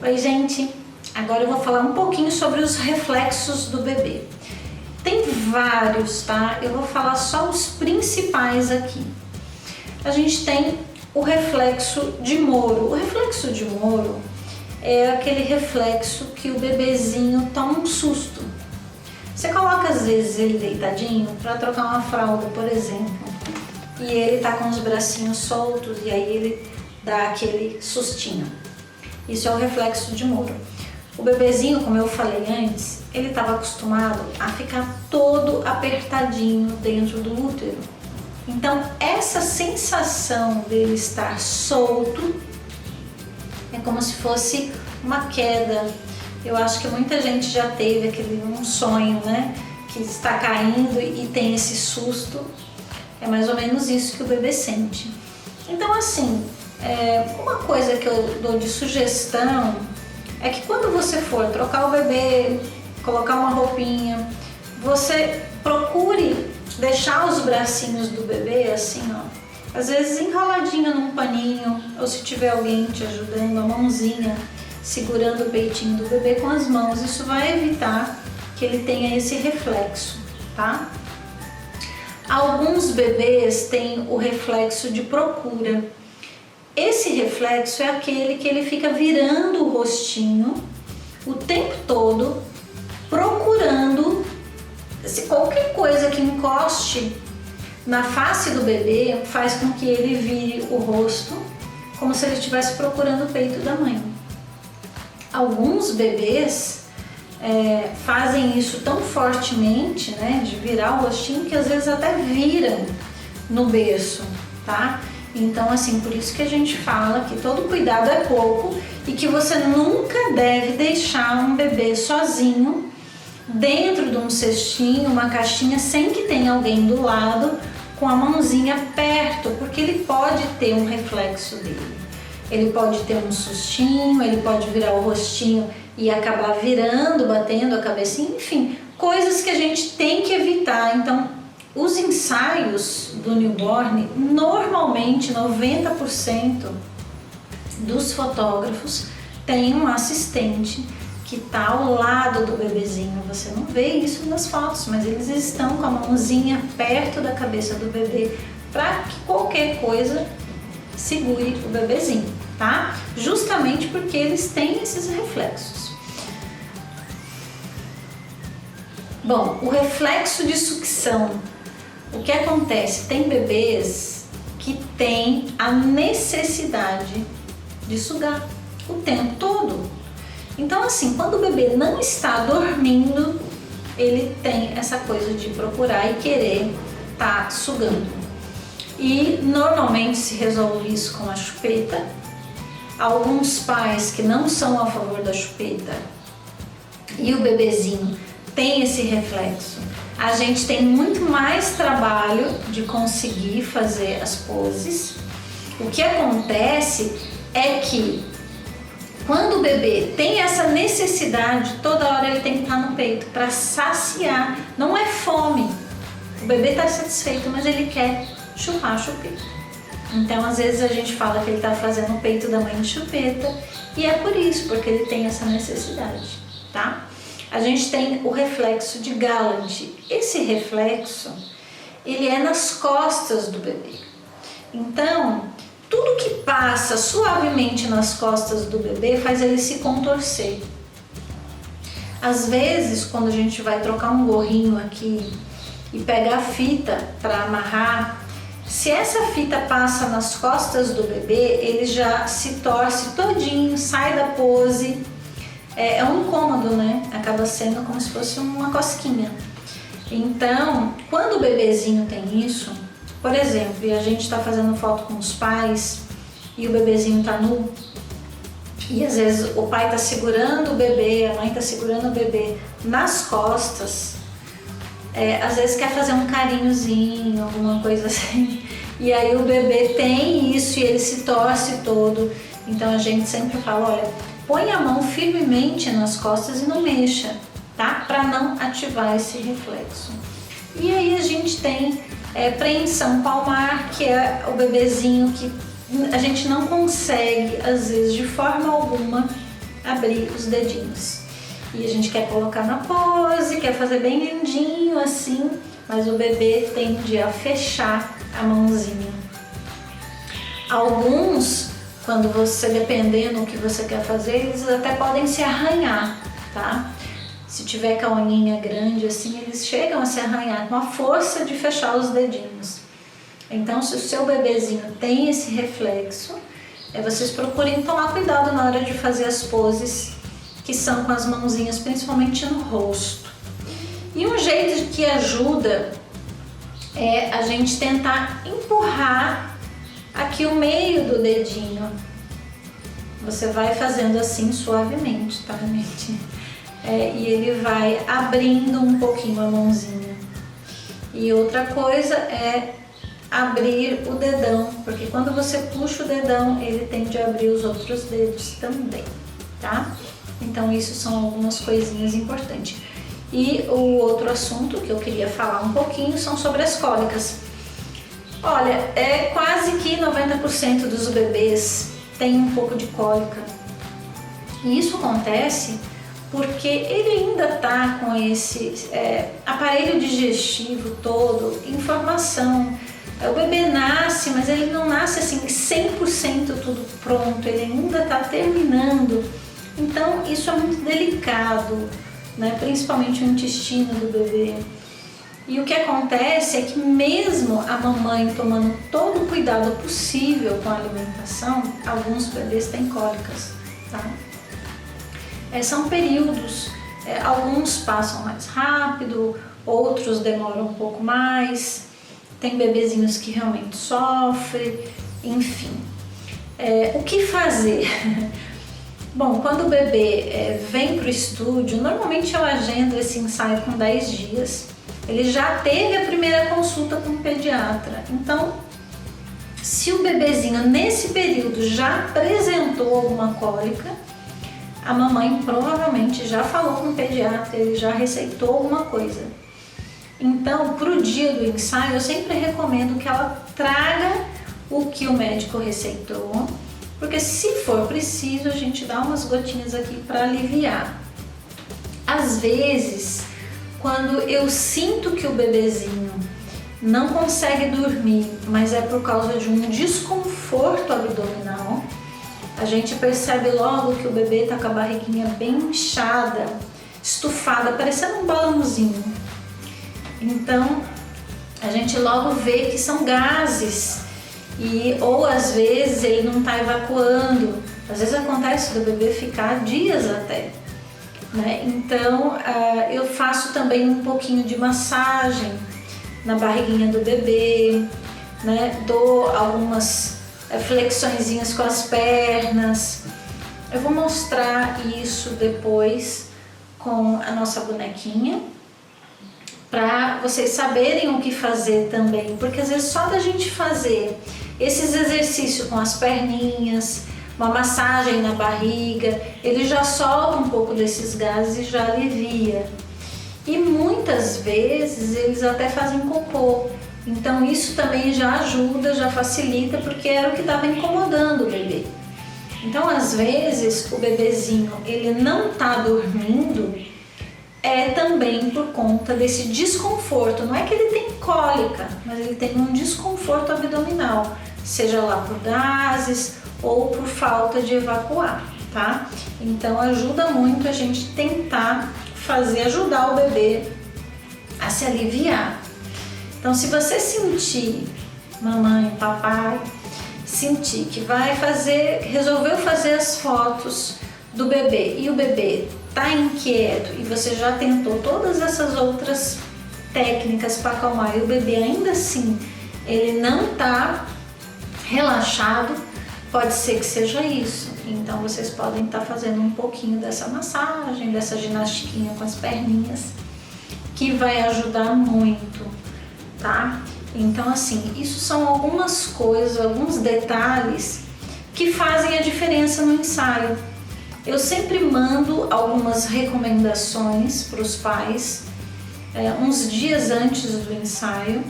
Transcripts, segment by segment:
Oi, gente! Agora eu vou falar um pouquinho sobre os reflexos do bebê. Tem vários, tá? Eu vou falar só os principais aqui. A gente tem o reflexo de Moro. O reflexo de Moro é aquele reflexo que o bebezinho toma um susto. Você coloca às vezes ele deitadinho para trocar uma fralda, por exemplo, e ele tá com os bracinhos soltos e aí ele dá aquele sustinho. Isso é o reflexo de Moro. O bebezinho, como eu falei antes, ele estava acostumado a ficar todo apertadinho dentro do útero. Então, essa sensação dele estar solto é como se fosse uma queda. Eu acho que muita gente já teve um sonho, né? Que está caindo e tem esse susto. É mais ou menos isso que o bebê sente. Então, assim, uma coisa que eu dou de sugestão é que quando você for trocar o bebê, colocar uma roupinha, você procure deixar os bracinhos do bebê assim, ó, às vezes enroladinho num paninho, ou se tiver alguém te ajudando, a mãozinha segurando o peitinho do bebê com as mãos. Isso vai evitar que ele tenha esse reflexo, tá? Alguns bebês têm o reflexo de procura. Esse reflexo é aquele que ele fica virando o rostinho o tempo todo, procurando qualquer coisa que encoste na face do bebê, faz com que ele vire o rosto, como se ele estivesse procurando o peito da mãe. Alguns bebês fazem isso tão fortemente, né, de virar o rostinho, que às vezes até viram no berço, tá? Então, assim, por isso que a gente fala que todo cuidado é pouco e que você nunca deve deixar um bebê sozinho dentro de um cestinho, uma caixinha, sem que tenha alguém do lado com a mãozinha perto, porque ele pode ter um reflexo dele. Ele pode ter um sustinho, ele pode virar o rostinho e acabar virando, batendo a cabecinha, enfim, coisas que a gente tem que evitar. Então, os ensaios do newborn, normalmente 90% dos fotógrafos têm um assistente que está ao lado do bebezinho. Você não vê isso nas fotos, mas eles estão com a mãozinha perto da cabeça do bebê para que qualquer coisa segure o bebezinho, tá? Justamente porque eles têm esses reflexos. Bom, o reflexo de sucção. O que acontece? Tem bebês que têm a necessidade de sugar o tempo todo. Então, assim, quando o bebê não está dormindo, ele tem essa coisa de procurar e querer estar sugando. E normalmente se resolve isso com a chupeta. Alguns pais que não são a favor da chupeta e o bebezinho tem esse reflexo, a gente tem muito mais trabalho de conseguir fazer as poses. O que acontece é que quando o bebê tem essa necessidade, toda hora ele tem que estar no peito para saciar. Não é fome. O bebê está satisfeito, mas ele quer chupar a chupeta. Então, às vezes a gente fala que ele está fazendo o peito da mãe de chupeta, e é por isso, porque ele tem essa necessidade, tá? A gente tem o reflexo de Gallant. Esse reflexo, ele é nas costas do bebê. Então, tudo que passa suavemente nas costas do bebê faz ele se contorcer. Às vezes, quando a gente vai trocar um gorrinho aqui e pega a fita para amarrar, se essa fita passa nas costas do bebê, ele já se torce todinho, sai da pose. É um incômodo, né? Acaba sendo como se fosse uma cosquinha. Então, quando o bebezinho tem isso, por exemplo, e a gente está fazendo foto com os pais e o bebezinho tá nu, e às vezes o pai tá segurando o bebê, a mãe tá segurando o bebê nas costas, às vezes quer fazer um carinhozinho, alguma coisa assim, e aí o bebê tem isso e ele se torce todo. Então a gente sempre fala, olha, põe a mão firmemente nas costas e não mexa, tá? Para não ativar esse reflexo. E aí a gente tem preensão palmar, que é o bebezinho que a gente não consegue, às vezes, de forma alguma, abrir os dedinhos. E a gente quer colocar na pose, quer fazer bem lindinho assim, mas o bebê tende a fechar a mãozinha. Alguns, quando você, dependendo do que você quer fazer, eles até podem se arranhar, tá? Se tiver com a unhinha grande assim, eles chegam a se arranhar com a força de fechar os dedinhos. Então, se o seu bebezinho tem esse reflexo, vocês procurem tomar cuidado na hora de fazer as poses que são com as mãozinhas, principalmente no rosto. E um jeito que ajuda é a gente tentar empurrar aqui o meio do dedinho. Você vai fazendo assim suavemente, tá, gente? E ele vai abrindo um pouquinho a mãozinha. E outra coisa é abrir o dedão, porque quando você puxa o dedão, ele tende a abrir os outros dedos também, tá? Então isso são algumas coisinhas importantes. E o outro assunto que eu queria falar um pouquinho são sobre as cólicas. Olha, quase que 90% dos bebês tem um pouco de cólica. E isso acontece porque ele ainda está com esse aparelho digestivo todo em formação. O bebê nasce, mas ele não nasce assim 100% tudo pronto, ele ainda está terminando. Então isso é muito delicado, né? Principalmente o intestino do bebê. E o que acontece é que mesmo a mamãe tomando todo o cuidado possível com a alimentação, alguns bebês têm cólicas, tá? São períodos, alguns passam mais rápido, outros demoram um pouco mais, tem bebezinhos que realmente sofrem, enfim. O que fazer? Bom, quando o bebê vem para o estúdio, normalmente eu agendo esse ensaio com 10 dias. Ele já teve a primeira consulta com o pediatra. Então, se o bebezinho nesse período já apresentou alguma cólica, a mamãe provavelmente já falou com o pediatra, ele já receitou alguma coisa. Então, para o dia do ensaio, eu sempre recomendo que ela traga o que o médico receitou, porque se for preciso, a gente dá umas gotinhas aqui para aliviar. Às vezes, quando eu sinto que o bebezinho não consegue dormir, mas é por causa de um desconforto abdominal, a gente percebe logo que o bebê está com a barriguinha bem inchada, estufada, parecendo um balãozinho. Então, a gente logo vê que são gases, ou às vezes ele não está evacuando. Às vezes acontece do bebê ficar dias até, né? Então, eu faço também um pouquinho de massagem na barriguinha do bebê, né? Dou algumas flexõezinhas com as pernas. Eu vou mostrar isso depois com a nossa bonequinha, para vocês saberem o que fazer também, porque às vezes só da gente fazer esses exercícios com as perninhas, uma massagem na barriga, ele já solta um pouco desses gases e já alivia. E muitas vezes eles até fazem cocô, então isso também já ajuda, já facilita, porque era o que estava incomodando o bebê. Então às vezes o bebezinho ele não está dormindo, também por conta desse desconforto. Não é que ele tem cólica, mas ele tem um desconforto abdominal, seja lá por gases ou por falta de evacuar, tá? Então ajuda muito a gente tentar ajudar o bebê a se aliviar. Então, se você sentir, mamãe, papai, sentir que resolveu fazer as fotos do bebê e o bebê tá inquieto e você já tentou todas essas outras técnicas para acalmar e o bebê ainda assim ele não tá relaxado, pode ser que seja isso. Então vocês podem estar fazendo um pouquinho dessa massagem, dessa ginastiquinha com as perninhas, que vai ajudar muito, tá? Então assim, isso são algumas coisas, alguns detalhes que fazem a diferença no ensaio. Eu sempre mando algumas recomendações para os pais uns dias antes do ensaio,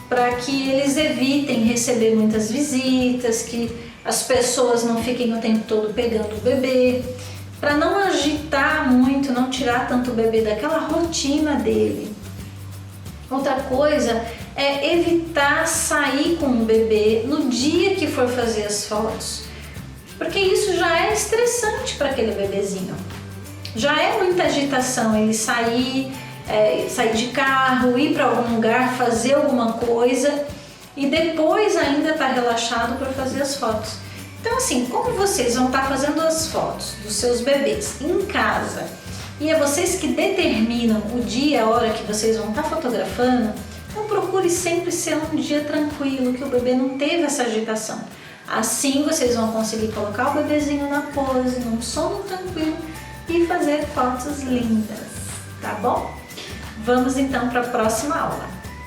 para que eles evitem receber muitas visitas, que as pessoas não fiquem o tempo todo pegando o bebê, para não agitar muito, não tirar tanto o bebê daquela rotina dele. Outra coisa é evitar sair com o bebê no dia que for fazer as fotos, porque isso já é estressante para aquele bebezinho. Já é muita agitação ele sair de carro, ir para algum lugar, fazer alguma coisa e depois ainda estar relaxado para fazer as fotos. Então assim, como vocês vão estar fazendo as fotos dos seus bebês em casa e é vocês que determinam o dia, a hora que vocês vão estar fotografando, então procure sempre ser um dia tranquilo, que o bebê não teve essa agitação. Assim vocês vão conseguir colocar o bebezinho na pose, num sono tranquilo e fazer fotos lindas, tá bom? Vamos então para a próxima aula.